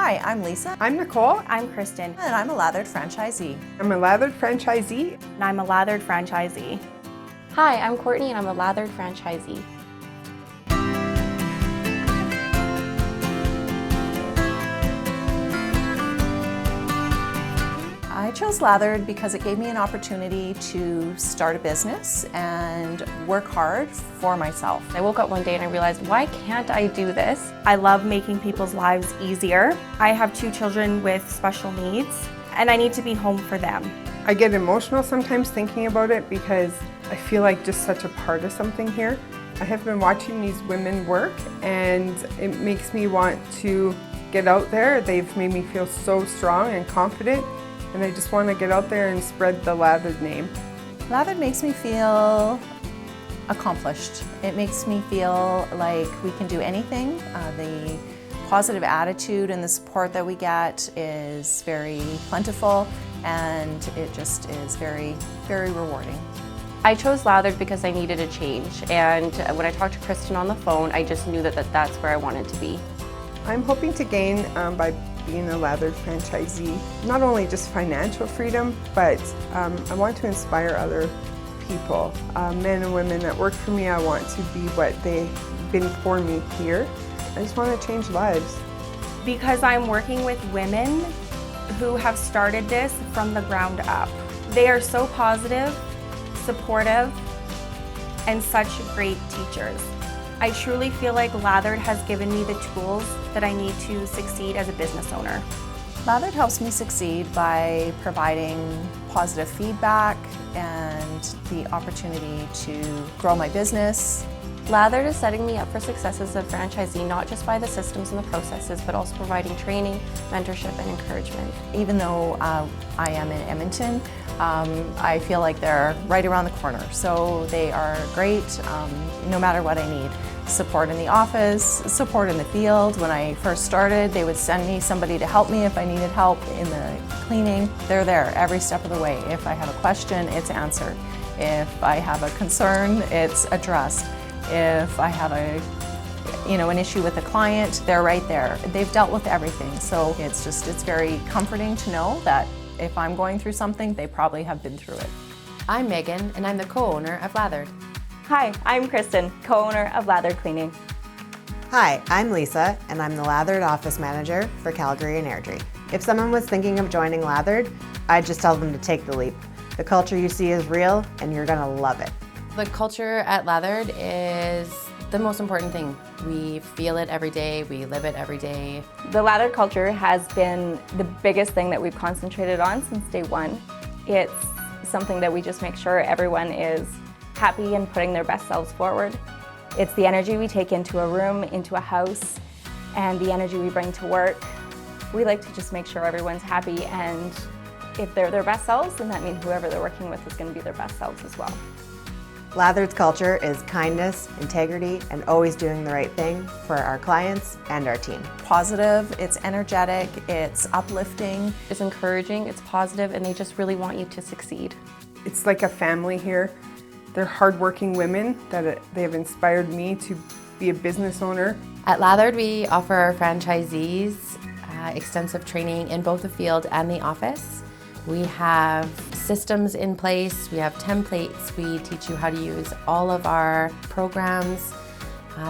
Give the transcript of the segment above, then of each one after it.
Hi, I'm Lisa. I'm Nicole. I'm Kristen. And I'm a Lathered franchisee. I'm a Lathered franchisee. And I'm a Lathered franchisee. Hi, I'm Courtney and I'm a Lathered franchisee. I chose Lathered because it gave me an opportunity to start a business and work hard for myself. I woke up one day and I realized, why can't I do this? I love making people's lives easier. I have 2 children with special needs, and I need to be home for them. I get emotional sometimes thinking about it because I feel like just such a part of something here. I have been watching these women work and it makes me want to get out there. They've made me feel so strong and confident, and I just want to get out there and spread the Lathered name. Lathered makes me feel accomplished. It makes me feel like we can do anything. The positive attitude and the support that we get is very plentiful, and it just is very, very rewarding. I chose Lathered because I needed a change, and when I talked to Kristen on the phone, I just knew that that's where I wanted to be. I'm hoping to gain, by being a Lathered franchisee, not only just financial freedom, but I want to inspire other people, men and women that work for me. I want to be what they've been for me here. I just want to change lives. Because I'm working with women who have started this from the ground up. They are so positive, supportive, and such great teachers. I truly feel like Lathered has given me the tools that I need to succeed as a business owner. Lathered helps me succeed by providing positive feedback and the opportunity to grow my business. Lathered is setting me up for success as a franchisee, not just by the systems and the processes, but also providing training, mentorship, and encouragement. Even though I am in Edmonton, I feel like they're right around the corner. So they are great no matter what I need. Support in the office, support in the field. When I first started, they would send me somebody to help me if I needed help in the cleaning. They're there every step of the way. If I have a question, it's answered. If I have a concern, it's addressed. If I have an issue with a client, they're right there. They've dealt with everything. So it's very comforting to know that if I'm going through something, they probably have been through it. I'm Megan, and I'm the co-owner of Lathered. Hi, I'm Kristen, co-owner of Lathered Cleaning. Hi, I'm Lisa, and I'm the Lathered office manager for Calgary and Airdrie. If someone was thinking of joining Lathered, I'd just tell them to take the leap. The culture you see is real, and you're gonna love it. The culture at Lathered is the most important thing. We feel it every day, we live it every day. The Lathered culture has been the biggest thing that we've concentrated on since day one. It's something that we just make sure everyone is happy and putting their best selves forward. It's the energy we take into a room, into a house, and the energy we bring to work. We like to just make sure everyone's happy, and if they're their best selves, then that means whoever they're working with is going to be their best selves as well. Lathered's culture is kindness, integrity, and always doing the right thing for our clients and our team. Positive, it's energetic, it's uplifting. It's encouraging, it's positive, and they just really want you to succeed. It's like a family here. They're hardworking women that they have inspired me to be a business owner. At Lathered, we offer our franchisees extensive training in both the field and the office. We have systems in place, we have templates, we teach you how to use all of our programs.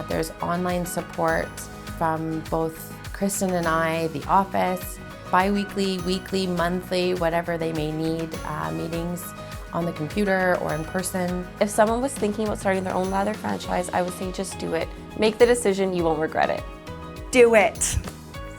There's online support from both Kristen and I, the office, bi-weekly, weekly, monthly, whatever they may need, meetings on the computer or in person. If someone was thinking about starting their own Lathered franchise, I would say just do it. Make the decision, you won't regret it. Do it.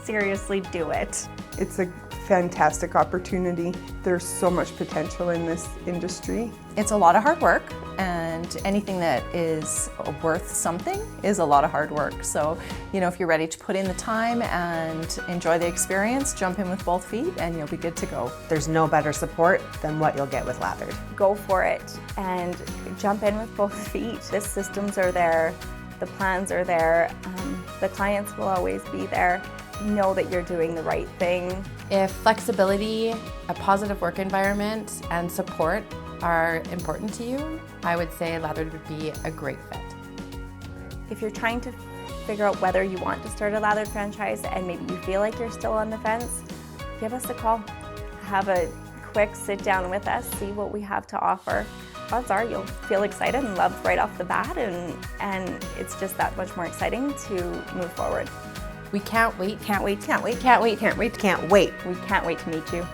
Seriously, do it. It's a fantastic opportunity. There's so much potential in this industry. It's a lot of hard work, and anything that is worth something is a lot of hard work. So, if you're ready to put in the time and enjoy the experience, jump in with both feet and you'll be good to go. There's no better support than what you'll get with Lathered. Go for it and jump in with both feet. The systems are there, the plans are there, the clients will always be there. Know that you're doing the right thing. If flexibility, a positive work environment, and support are important to you, I would say Lathered would be a great fit. If you're trying to figure out whether you want to start a Lathered franchise and maybe you feel like you're still on the fence, give us a call. Have a quick sit down with us, see what we have to offer. Odds are you'll feel excited and love right off the bat, and it's just that much more exciting to move forward. We can't wait. Can't wait. Can't wait. Can't wait. Can't wait. Can't wait. We can't wait to meet you.